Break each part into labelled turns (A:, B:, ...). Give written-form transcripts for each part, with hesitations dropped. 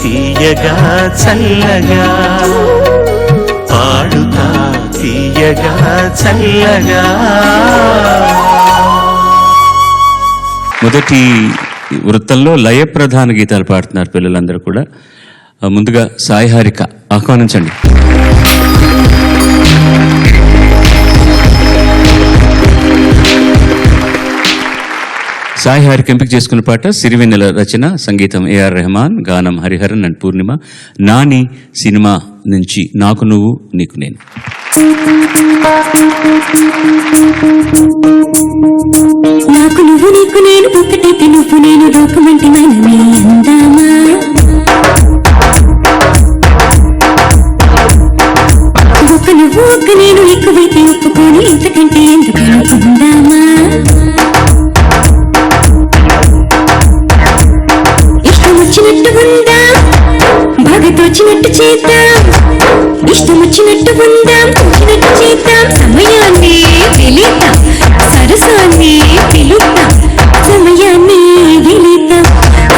A: తీయగా చల్లగా పాడుతా తీయగా చల్లగా.
B: మొదటి వృత్తంలో లయ ప్రధాన గీతాలు పాడుతున్నారు పిల్లలందరూ కూడా. ముందుగా సాయి హారిక ఆహ్వానించండి. సాయి హారిక ఎంపిక చేసుకున్న పాట సిరివెన్నెల రచన, సంగీతం ఏఆర్ రెహమాన్, గానం Hariharan and Purnima. Nani cinema నుంచి నాకు నువ్వు నీకు నేను.
C: నాకు నువ్వు నీకు నేను ఒకటైతే నువ్వు నేను లోకమంటే మనమే అందామా. ఒక నువ్వు ఒక నేను ఎక్కువైతే ఒప్పుకొని ఇంతకంటే ఎందుకు అనుకుందామా. ఇష్టం వచ్చినట్టు ఉందా బాగా తోచినట్టు చేద్దాం. ఇష్టం వచ్చినట్టు ఉందాం తోచినట్టు చేద్దాం. సమయాన్ని వెళిద్దాం సరసాన్ని పిలుద్దాం. సమయాన్ని వెళిద్దాం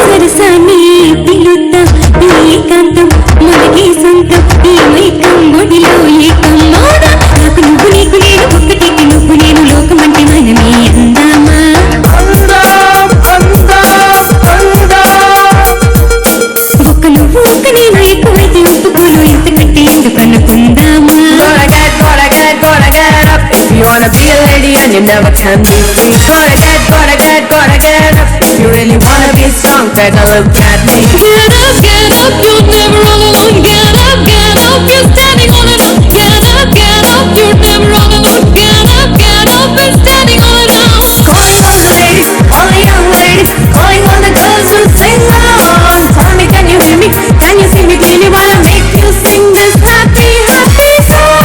C: సరసాన్ని పిలుద్దాం. ఈ ఏకాంతం మనకి సొంతం. ఈ మైకం ఒడిలో ఏకం మౌనం. నాకు నువ్వు నీకు నేను ఒక్కటి నువ్వు నేను లోకమంటే మనమే అందామా. ఒక్క నువ్వు ఒక్క నేను ఎక్కువైతే ఒప్పుకోను ఇంతకంటే ఎందుకు అనుకుందామా.
D: You wanna be a lady and you never can be free. Gotta get up. If you really wanna be strong, take a look at me.
C: Get up, you're never all alone. Get up, you're standing all alone. Get up, you're never all alone. Get up, and standing all alone.
D: Calling all the ladies, all the young ladies, calling all the girls who sing along. Tell me, can you hear me? Can you see me clearly? Wanna make you sing this happy, happy song.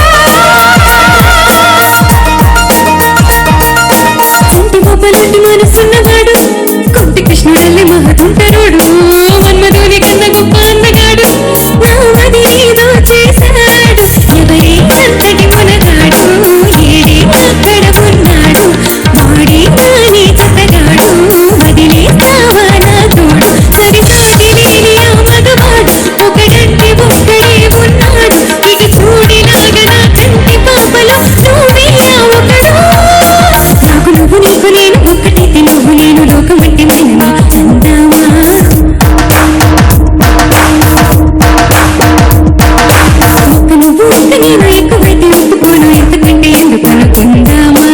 C: కొంటి మనసున్నవాడు కొంటి కృష్ణుడల్లి మహతుంటరుడు. మన్మధుని కన్న గొప్ప అన్నగాడు నా మది ఏదో చేశాడు. ఎవరే అంతటి మునగాడు ఏడే అక్కడ ఉన్నాడు. వాడే నాని చెత్తగాడు వదిలేస్తావా నా తోడు. సరిసాటి లేని ఆ మగవాడు ఒకడంటే ఒక్కడే ఉన్నాడు. ఇక చూడిలాగా నా కంటి పాపలో నువ్వే ఆ ఒకడు. నాకు నువ్వు నీకు నేను ఒక్కటైతే నువ్వు నేను లోకమంటే మనమే అందామా. ఒక్క నువ్వు ఒక్క నేను ఎక్కువైతే ఒప్పుకోను ఎంతకంటే ఎందుకు అనుకుందామా.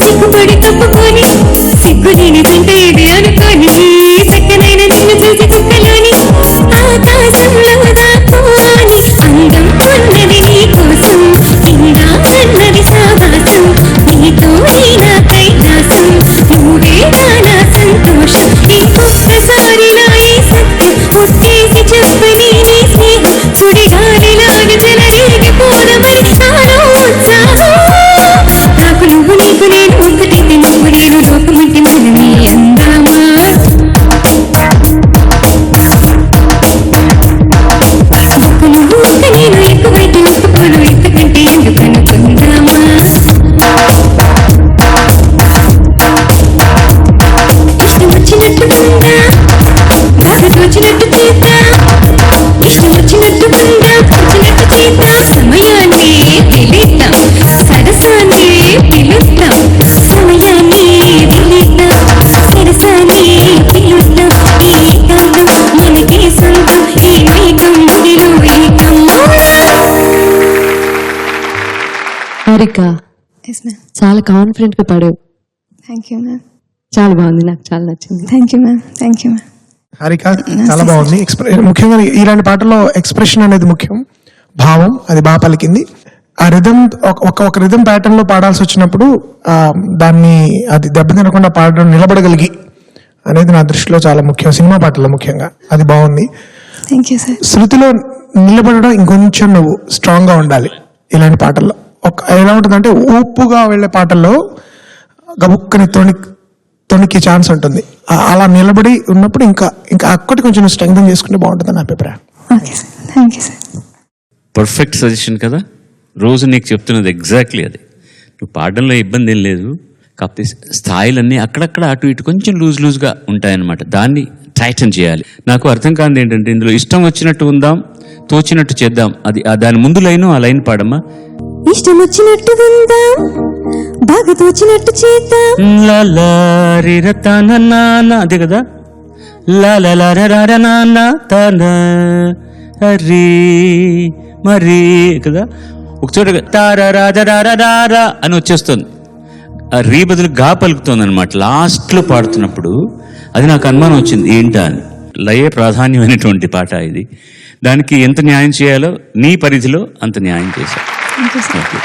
C: సిగ్గుపడి తప్పుకొని సిగ్గులేని తింటే ఇది అనుకోని చక్కనైన నిన్ను చూసి కుక్కలోని ఆకాశంలో దాకోని అందం ఉన్నది నీ కోసం. ఇందా అన్నది సావాసం నీతో నా కైలాసం. నువ్వే నా సంతోషం. ఇంకొక్కసారి నా ఈ సత్యం ఒట్టేసి చెప్పని నీ స్నేహం. సుడిగాలిలాగా చెలరేగిపోదమని నాలో ఉత్సాహం. నాకు నువ్వు నీకు నేను ఒక్కటైతే నువ్వు నేను లోకమంటే మనమే అందామా. ఒక్క నువ్వు ఒక్క నేను ఎక్కువైతే ఒప్పుకోను ఇంతకంటే ఎందుకు అనుకుందామా. ఇష్టం వచ్చినట్టు ఉందా బాగా తోచినట్టు చేద్దాం. ఇష్టం వచ్చినట్టు ఉందా తోచినట్టు చేద్దాం. సమయాన్ని వెళిద్దాం సరసాన్ని పిలుద్దాం. సమయాన్ని వెళిద్దాం సరసాన్ని పిలుద్దాం. ఈ ఏకాంతం మనకి సొంతం. ఈ మేఘం ముడిలో ఏకం
E: హారిక చాలా కాన్ఫిడెంట్ గా పాడావు.
F: Thank you ma'am.
E: చాలా బాగుంది, నాకు చాలా నచ్చింది.
F: Thank you ma'am. Thank you ma'am.
G: Harika చాలా బాగుంది. ముఖ్యంగా ఇలాంటి పాటల్లో ఎక్స్ప్రెషన్ అనేది ముఖ్యం, భావం అది బాగా పలికింది. ఆ రిథమ్ ఒక రిథమ్ ప్యాటర్న్ లో పాడాల్సి వచ్చినప్పుడు దాన్ని అది దెబ్బతినకుండా పాడడం నిలబడగలిగి అనేది నా దృష్టిలో చాలా ముఖ్యం, సినిమా పాటల్లో ముఖ్యంగా. అది బాగుంది.
F: Thank you sir.
G: శృతిలో నిలబడడం ఇంకొంచెం నువ్వు స్ట్రాంగ్ గా ఉండాలి ఇలాంటి పాటల్లో. ఎలా ఉంటుందంటే ఊపుగా వెళ్లే పాటల్లో గబుక్కని తొణికే ఛాన్స్ ఉంటుంది. అలా నిలబడి ఉన్నప్పుడు ఇంకా ఇంకా అక్కడి కొంచెం స్ట్రెంగ్తన్ చేసుకుంటే బాగుంటుంది నా అభిప్రాయం.
F: Okay sir, thank you sir.
B: Perfect suggestion కదా. రోజు నీకు చెప్తున్నది ఎగ్జాక్ట్లీ అది. నువ్వు పాడడంలో ఇబ్బంది ఏం లేదు, కాకపోతే స్థాయిలన్నీ అక్కడక్కడ అటు ఇటు కొంచెం లూజ్గా ఉంటాయన్నమాట. దాన్ని టైటన్ చేయాలి. నాకు అర్థం కానిది ఏంటంటే ఇందులో ఇష్టం వచ్చినట్టు ఉందాం, తోచినట్టు చేద్దాం, అది దాని ముందు లైను ఆ లైన్ పాడమ్మా.
D: ఇష్టం వచ్చినట్టు ఉందాం, బాగా తోచినట్టు చేద్దాం.
B: అదే కదా. హరి మరి కదా. ఒకచోట తారా అని వచ్చేస్తుంది. ఆ రీ బదులు గా పలుకుతుంది అనమాట లాస్ట్లో పాడుతున్నప్పుడు. అది నాకు అనుమానం వచ్చింది ఏంటా అని. లయే ప్రాధాన్యమైనటువంటి పాట ఇది. దానికి ఎంత న్యాయం చేయాలో నీ పరిధిలో అంత న్యాయం చేశావు.
F: Thank you sir.
B: ఓకే.